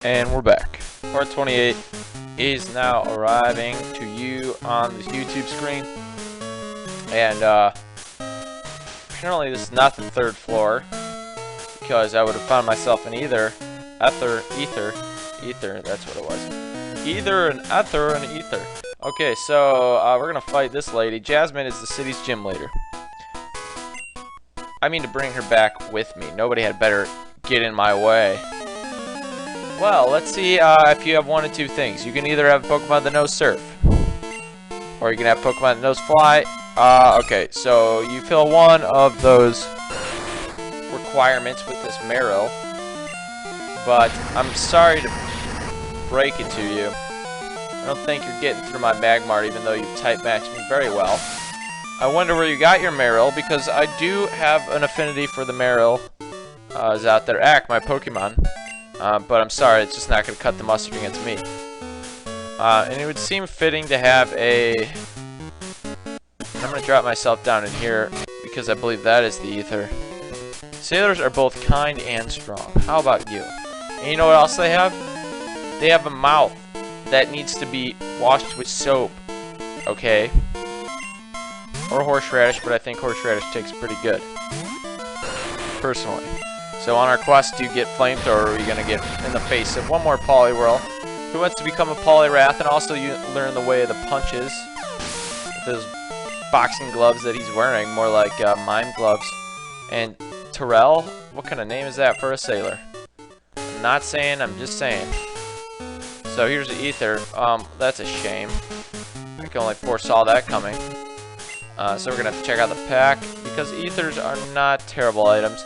And we're back. Part 28 is now arriving to you on the YouTube screen. And apparently this is not the third floor, because I would have found myself in ether, that's what it was. Either an ether or an ether. Okay, so we're gonna fight this lady. Jasmine is the city's gym leader. I mean to bring her back with me. Nobody had better get in my way. Well, let's see if you have one of two things. You can either have Pokemon that knows Surf, or you can have Pokemon that knows Fly. Okay, so you fill one of those requirements with this Marill, but I'm sorry to break it to you. I don't think you're getting through my Magmart, even though you've type matched me very well. I wonder where you got your Marill, because I do have an affinity for the Marill. Is out there. Act, my Pokemon. But I'm sorry, it's just not going to cut the mustard against me. And it would seem fitting to have a... I'm going to drop myself down in here, because I believe that is the ether. Sailors are both kind and strong. How about you? And you know what else they have? They have a mouth that needs to be washed with soap. Okay? Or horseradish, but I think horseradish tastes pretty good. Personally. So on our quest to get Flamethrower, we're going to get in the face of one more Poliwhirl, who wants to become a Poliwrath, and also you learn the way of the punches with those boxing gloves that he's wearing, more like mime gloves. And Terrell, what kind of name is that for a sailor? I'm not saying, I'm just saying. So here's the ether. That's a shame. I can only foresaw that coming. So we're going to have to check out the pack, because ethers are not terrible items.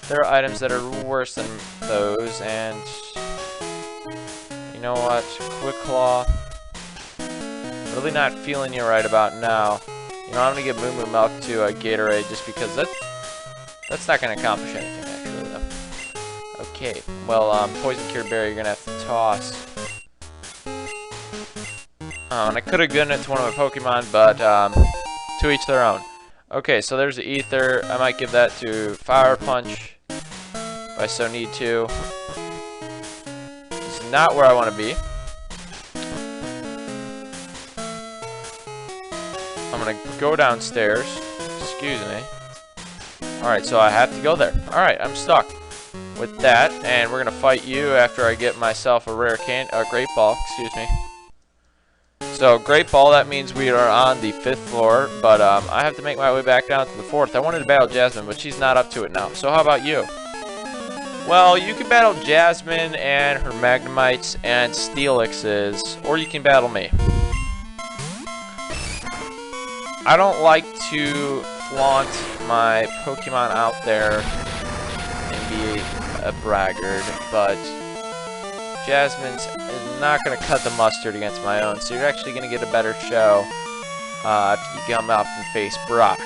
There are items that are worse than those, and you know what? Quick Claw. Really not feeling you right about now. You know, I'm gonna give Moo Moo Milk to a Gatorade just because that's not gonna accomplish anything actually though. Okay, well, Poison Cure Berry you're gonna have to toss. And I could have given it to one of my Pokemon, but to each their own. Okay, so there's the ether. I might give that to Fire Punch if I so need to. This is not where I want to be. I'm going to go downstairs. Excuse me. Alright, so I have to go there. Alright, I'm stuck with that. And we're going to fight you after I get myself a rare Great Ball. Excuse me. So, Great Ball, that means we are on the 5th floor. But I have to make my way back down to the 4th. I wanted to battle Jasmine, but she's not up to it now. So how about you? Well, you can battle Jasmine and her Magnemites and Steelixes, or you can battle me. I don't like to flaunt my Pokemon out there and be a braggart, but Jasmine's is not going to cut the mustard against my own, so you're actually going to get a better show after you come out and face Brock.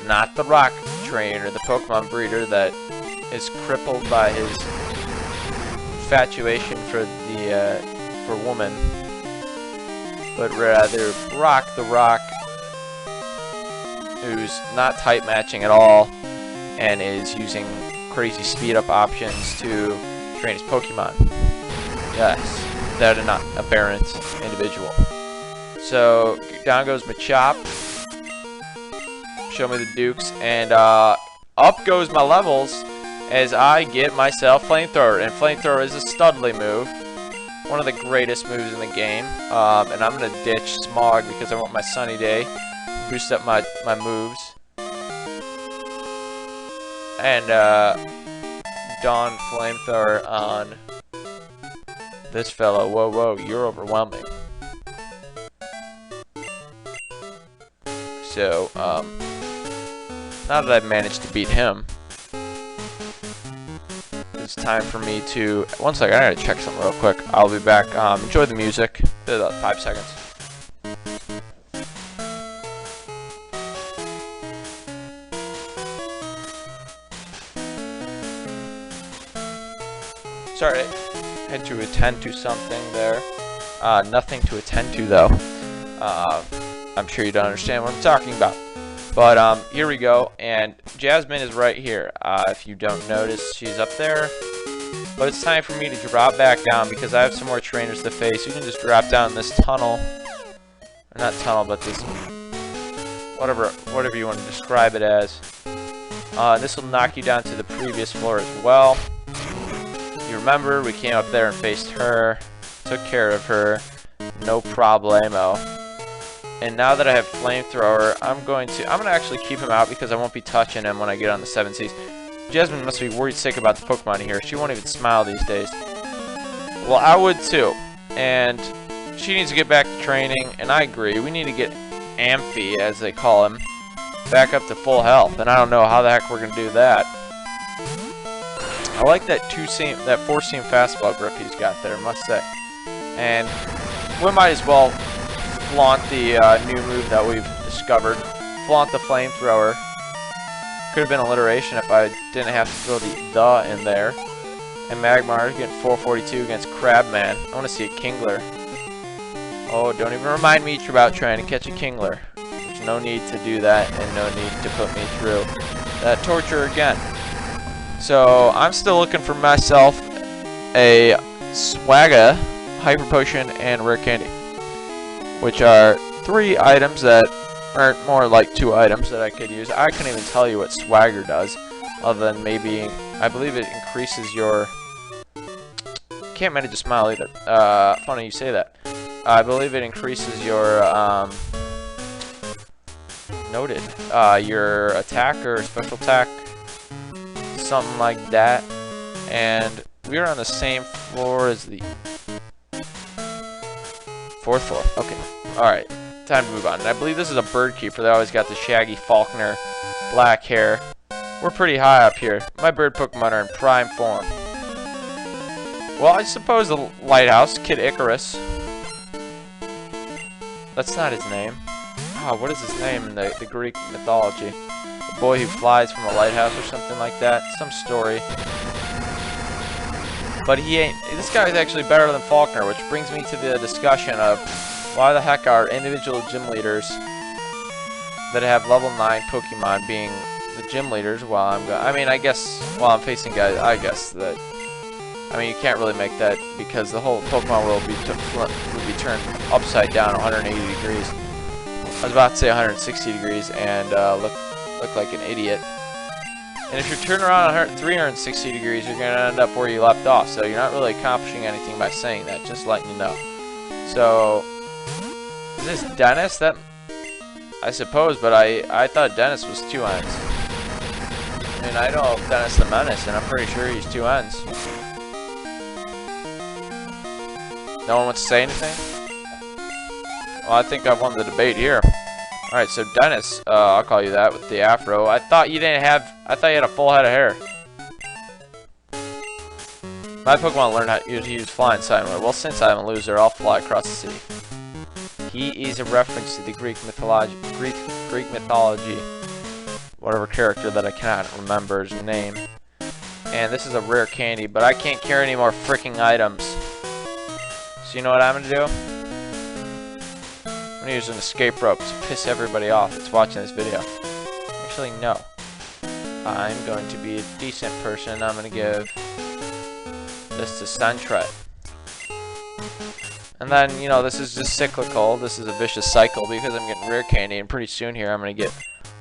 Not the rock trainer, the Pokemon breeder that is crippled by his infatuation for the for woman, but rather Brock the Rock, who's not type matching at all and is using crazy speed up options to train his Pokemon. Yes, that is not an aberrant individual. So down goes Machop. Show me the Dukes, and up goes my levels as I get myself Flamethrower, and Flamethrower is a studly move, one of the greatest moves in the game. And I'm gonna ditch Smog because I want my Sunny Day, boost up my moves, and Dawn Flamethrower on this fellow. Whoa, whoa, you're overwhelming. So, now that I've managed to beat him, it's time for me to... One second, I gotta check something real quick. I'll be back. Enjoy the music. About 5 seconds. Sorry, I had to attend to something there. Nothing to attend to, though. I'm sure you don't understand what I'm talking about. But here we go, and Jasmine is right here. If you don't notice, she's up there. But it's time for me to drop back down because I have some more trainers to face. You can just drop down this tunnel. Or not tunnel, but this... Whatever you want to describe it as. This will knock you down to the previous floor as well. You remember, we came up there and faced her. Took care of her. No problemo. And now that I have Flamethrower, I'm gonna actually keep him out because I won't be touching him when I get on the 7 seas. Jasmine must be worried sick about the Pokemon here. She won't even smile these days. Well, I would too. And she needs to get back to training, and I agree. We need to get Amphi, as they call him, back up to full health. And I don't know how the heck we're gonna do that. I like that 4-seam fastball grip he's got there, I must say. And we might as well flaunt the new move that we've discovered. Flaunt the Flamethrower. Could have been alliteration if I didn't have to throw the in there. And Magmar getting 442 against Crabman. I want to see a Kingler. Oh, don't even remind me about trying to catch a Kingler. There's no need to do that, and no need to put me through that torture again. So I'm still looking for myself a Swagga, Hyper Potion, and Rare Candy, which are 3 items that are more like 2 items that I could use. I couldn't even tell you what Swagger does, other than maybe I believe it increases your. Can't manage to smile either. Funny you say that. I believe it increases your noted your attack or special attack, something like that. And we're on the same floor as the 4th floor. Okay. Alright. Time to move on. And I believe this is a bird keeper. They always got the shaggy Faulkner black hair. We're pretty high up here. My bird Pokemon are in prime form. Well, I suppose the Lighthouse, Kid Icarus. That's not his name. Oh, what is his name in the Greek mythology? The boy who flies from a lighthouse or something like that. Some story. But he ain't. This guy is actually better than Faulkner, which brings me to the discussion of why the heck are individual gym leaders that have level 9 Pokemon being the gym leaders while I'm going. I mean, I guess while I'm facing guys, I guess that. I mean, you can't really make that because the whole Pokemon world would be turned upside down 180 degrees. I was about to say 160 degrees and look like an idiot. And if you're turning around 360 degrees, you're going to end up where you left off. So you're not really accomplishing anything by saying that, just letting you know. So, is this Dennis? That I suppose, but I thought Dennis was 2 ends. I mean, I know Dennis the Menace, and I'm pretty sure he's 2 ends. No one wants to say anything? Well, I think I've won the debate here. Alright, so Dennis, I'll call you that with the afro. I thought you had a full head of hair. My Pokemon learned how to use flying Cianwood. Well, since I'm a loser, I'll fly across the city. He is a reference to the Greek mythology, whatever character that I cannot remember his name. And this is a rare candy, but I can't carry any more freaking items. So you know what I'm gonna do? I'm gonna use an escape rope to piss everybody off that's watching this video. Actually, no. I'm going to be a decent person. I'm gonna give this to Stuntret. And then, you know, this is just cyclical. This is a vicious cycle because I'm getting rare candy, and pretty soon here I'm gonna get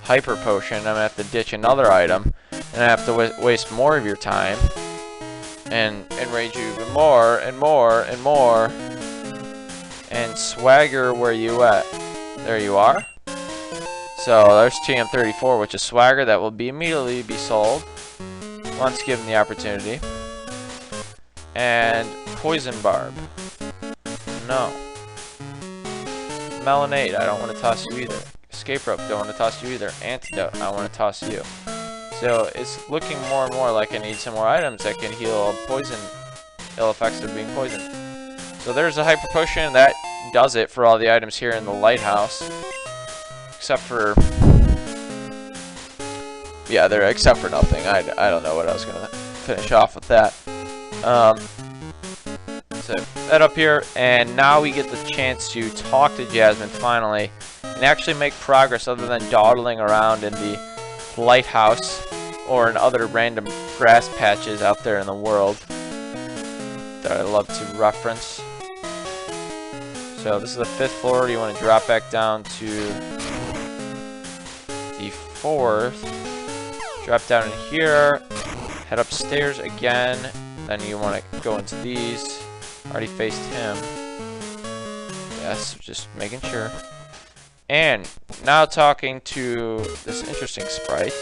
Hyper Potion. I'm gonna have to ditch another item, and I have to waste more of your time. And enrage you even more and more and more. And Swagger, where you at? There you are. So there's TM34, which is Swagger that will immediately be sold once given the opportunity. And Poison Barb. No. Melanade, I don't want to toss you either. Escape Rope, don't want to toss you either. Antidote, I want to toss you. So it's looking more and more like I need some more items that can heal poison, ill effects of being poisoned. So there's a Hyper Potion that does it for all the items here in the Lighthouse, except for except for nothing. I don't know what I was gonna finish off with that. So that up here, and now we get the chance to talk to Jasmine finally and actually make progress other than dawdling around in the Lighthouse or in other random grass patches out there in the world. that I love to reference. So this is the 5th floor. You want to drop back down to the 4th. Drop down in here. Head upstairs again. Then you want to go into these. Already faced him. Yes, just making sure. And now talking to this interesting sprite.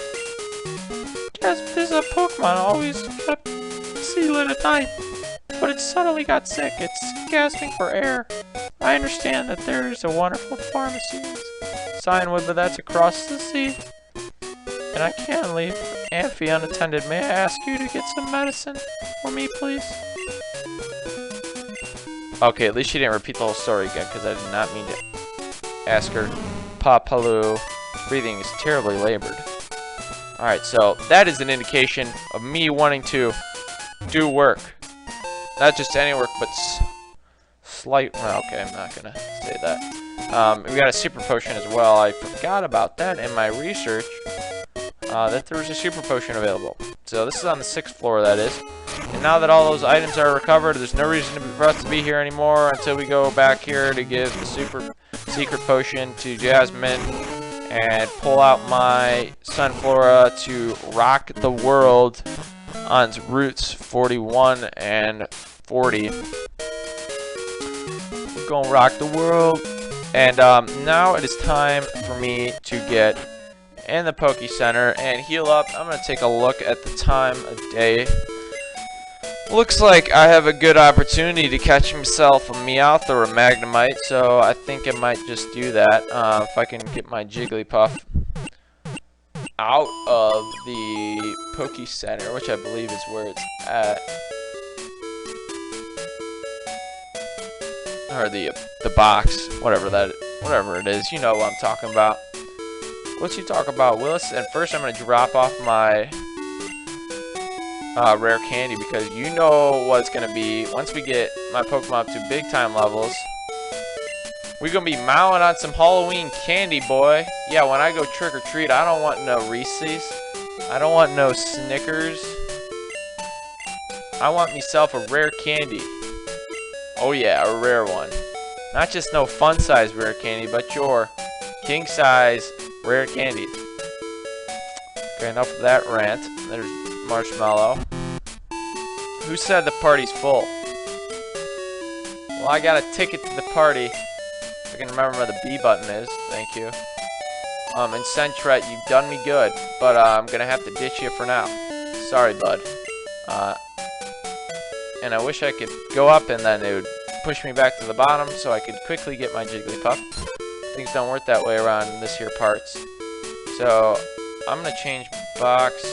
Yes, this is a Pokemon always kept sealed at night, but it suddenly got sick. It's gasping for air. I understand that there is a wonderful pharmacy in Cianwood, but that's across the sea. And I can't leave Amphi unattended. May I ask you to get some medicine for me, please? Okay, at least she didn't repeat the whole story again, because I did not mean to ask her. Papalu. Breathing is terribly labored. Alright, so that is an indication of me wanting to do work. Not just any work, but slight... Well, okay, I'm not going to say that. We got a super potion as well. I forgot about that in my research. That there was a super potion available. So this is on the 6th floor, that is. And now that all those items are recovered, there's no reason for us to be here anymore until we go back here to give the super secret potion to Jasmine and pull out my Sunflora to rock the world on its routes 41 and 40. We're gonna rock the world. And now it is time for me to get in the Poke Center and heal up. I'm gonna take a look at the time of day. Looks like I have a good opportunity to catch myself a Meowth or a Magnemite, so I think I might just do that. If I can get my Jigglypuff out of the Poke Center, which I believe is where it's at. Or the box, whatever it is, you know what I'm talking about. What you talk about, Willis? And first I'm gonna drop off my rare candy, because you know what's gonna be once we get my Pokemon up to big time levels. We're gonna be mowing on some Halloween candy, boy. Yeah, when I go trick or treat, I don't want no Reese's. I don't want no Snickers. I want myself a rare candy. Oh yeah, a rare one. Not just no fun size rare candy, but your king size rare candy. Okay, enough of that rant. There's Marshmallow. Who said the party's full? Well, I got a ticket to the party. If I can remember where the B button is. Thank you. And Sentret, you've done me good, but I'm gonna have to ditch you for now. Sorry, bud. And I wish I could go up and then it would push me back to the bottom so I could quickly get my Jigglypuff. Things don't work that way around in this here parts. So I'm gonna change box.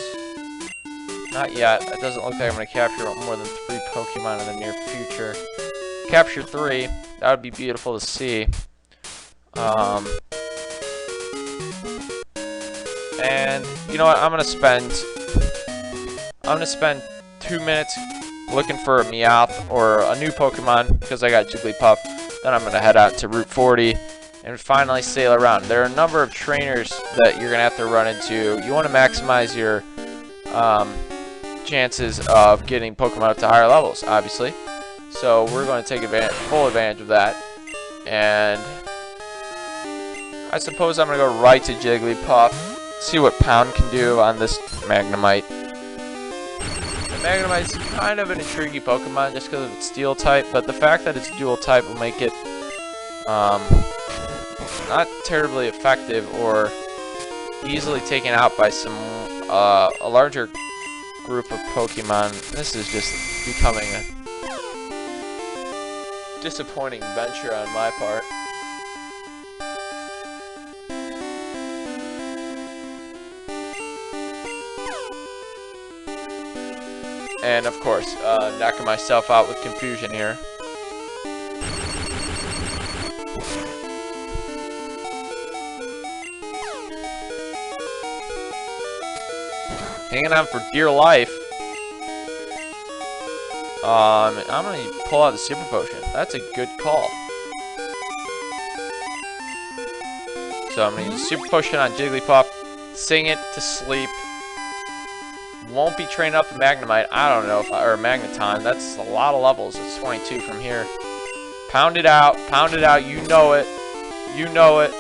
Not yet. It doesn't look like I'm gonna capture more than 3 Pokemon in the near future. Capture 3. That would be beautiful to see. And you know what? I'm gonna spend 2 minutes looking for a Meowth or a new Pokemon because I got Jigglypuff. Then I'm gonna head out to Route 40 and finally sail around. There are a number of trainers that you're gonna have to run into. You want to maximize your chances of getting Pokemon up to higher levels, obviously. So we're going to take full advantage of that. And I suppose I'm going to go right to Jigglypuff, see what Pound can do on this Magnemite. The Magnemite's kind of an intriguing Pokemon just because of its Steel type, but the fact that it's Dual type will make it not terribly effective or easily taken out by a larger group of Pokemon. This is just becoming a disappointing venture on my part. And of course, knocking myself out with confusion here. Hanging on for dear life. I'm gonna pull out the Super Potion. That's a good call. So I'm gonna use Super Potion on Jigglypuff, sing it to sleep, won't be trained up in Magnemite. I don't know if or Magnetime. That's a lot of levels. It's 22 from here. Pound it out. Pound it out. You know it. You know it.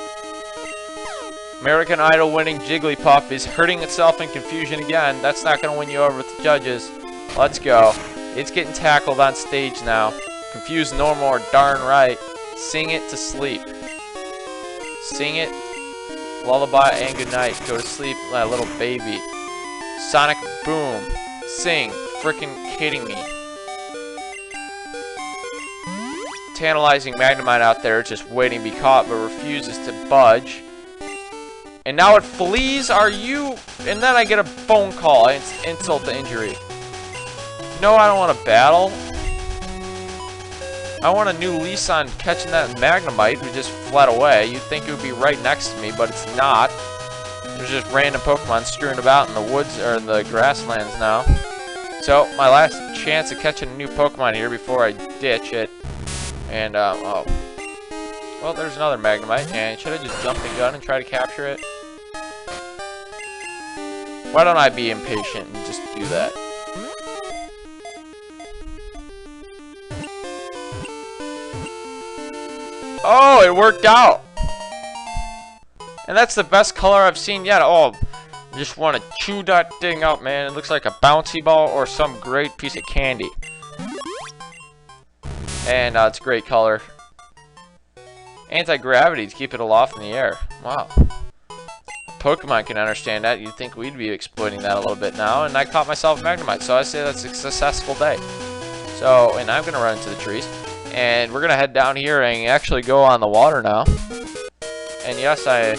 American Idol winning Jigglypuff is hurting itself in confusion again. That's not going to win you over with the judges. Let's go. It's getting tackled on stage now. Confused no more. Darn right. Sing it to sleep. Sing it. Lullaby and good night. Go to sleep, my little baby. Sonic Boom. Sing. Frickin' kidding me. Tantalizing Magnemite out there just waiting to be caught but refuses to budge. And now it flees. Are you? And then I get a phone call. It's insult to injury. No, I don't want to battle. I want a new lease on catching that Magnemite who just fled away. You'd think it would be right next to me, but it's not. There's just random Pokemon strewn about in the woods or in the grasslands now. So, my last chance of catching a new Pokemon here before I ditch it. And, oh. Well, there's another Magnemite, and should I just jump the gun and try to capture it? Why don't I be impatient and just do that? Oh, it worked out! And that's the best color I've seen yet. Oh, I just want to chew that thing up, man. It looks like a bouncy ball or some great piece of candy. And it's a great color. Anti-gravity to keep it aloft in the air. Wow. Pokemon can understand that. You'd think we'd be exploiting that a little bit now. And I caught myself Magnemite, so I say that's a successful day. So, and I'm going to run into the trees. And we're going to head down here and actually go on the water now. And yes, I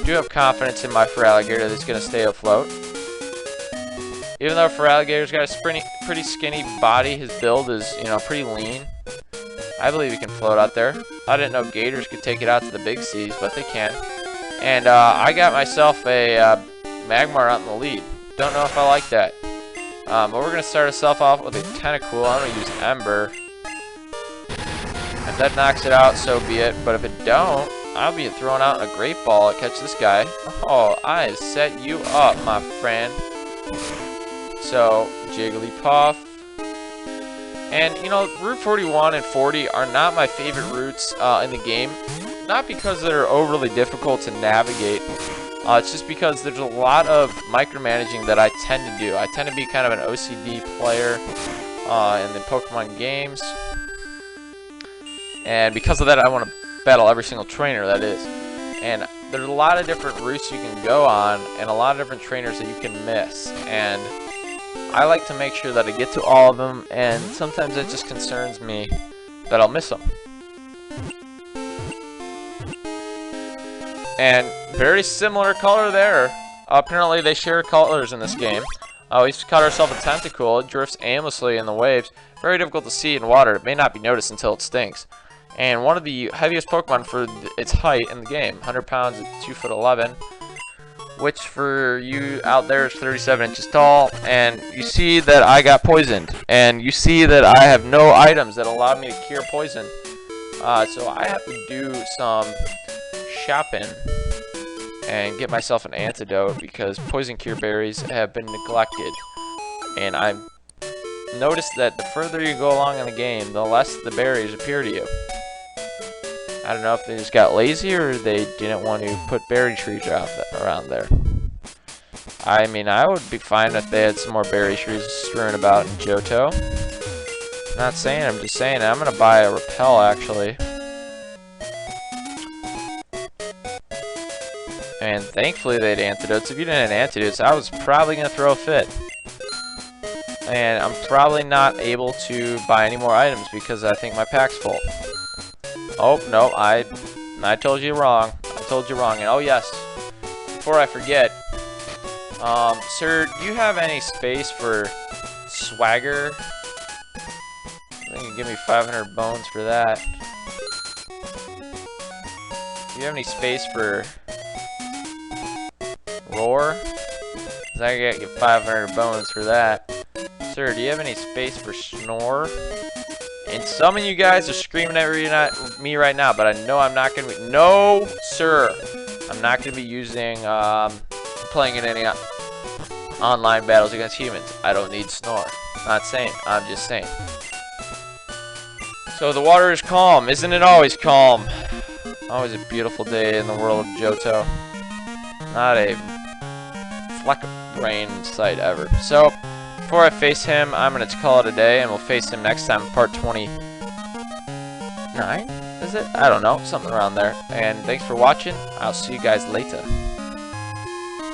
do have confidence in my Feraligatr that's going to stay afloat. Even though Feraligator's got a pretty skinny body, his build is, you know, pretty lean. I believe he can float out there. I didn't know gators could take it out to the big seas, but they can. And I got myself a Magmar out in the lead. Don't know if I like that. But we're going to start ourselves off with a Tentacool. I'm going to use Ember. If that knocks it out, so be it. But if it don't, I'll be throwing out a Great Ball to catch this guy. Oh, I have set you up, my friend. So, Jigglypuff. And, you know, Route 41 and 40 are not my favorite routes in the game. Not because they're overly difficult to navigate. It's just because there's a lot of micromanaging that I tend to do. I tend to be kind of an OCD player in the Pokemon games. And because of that, I want to battle every single trainer that is. And there's a lot of different routes you can go on and a lot of different trainers that you can miss. And I like to make sure that I get to all of them, and sometimes it just concerns me that I'll miss them. And very similar color there. Apparently they share colors in this game. We've caught ourselves a Tentacool. It drifts aimlessly in the waves. Very difficult to see in water. It may not be noticed until it stinks. And one of the heaviest Pokemon for its height in the game. 100 pounds at 2'11". Which for you out there is 37 inches tall. And you see that I got poisoned. And you see that I have no items that allow me to cure poison. So I have to do some shopping and get myself an antidote because poison cure berries have been neglected. And I've noticed that the further you go along in the game, the less the berries appear to you. I don't know if they just got lazy or they didn't want to put berry trees around there. I mean, I would be fine if they had some more berry trees strewn about in Johto. Not saying, I'm just saying. I'm going to buy a Repel, actually. And thankfully they had antidotes. If you didn't have antidotes, I was probably going to throw a fit. And I'm probably not able to buy any more items because I think my pack's full. Oh, no, I told you wrong. I told you wrong. And oh, yes, before I forget, sir, do you have any space for swagger? I think you give me 500 bones for that. Do you have any space for roar? Because I gotta get 500 bones for that. Sir, do you have any space for snore? And some of you guys are screaming at me right now, but I know I'm not going to be... No, sir. I'm not going to be using... playing in any... online battles against humans. I don't need snore. Not saying. I'm just saying. So the water is calm. Isn't it always calm? Always a beautiful day in the world of Johto. Not a fleck of rain in sight ever. So, before I face him, I'm going to call it a day, and we'll face him next time, part 29? Is it? I don't know. Something around there. And thanks for watching. I'll see you guys later.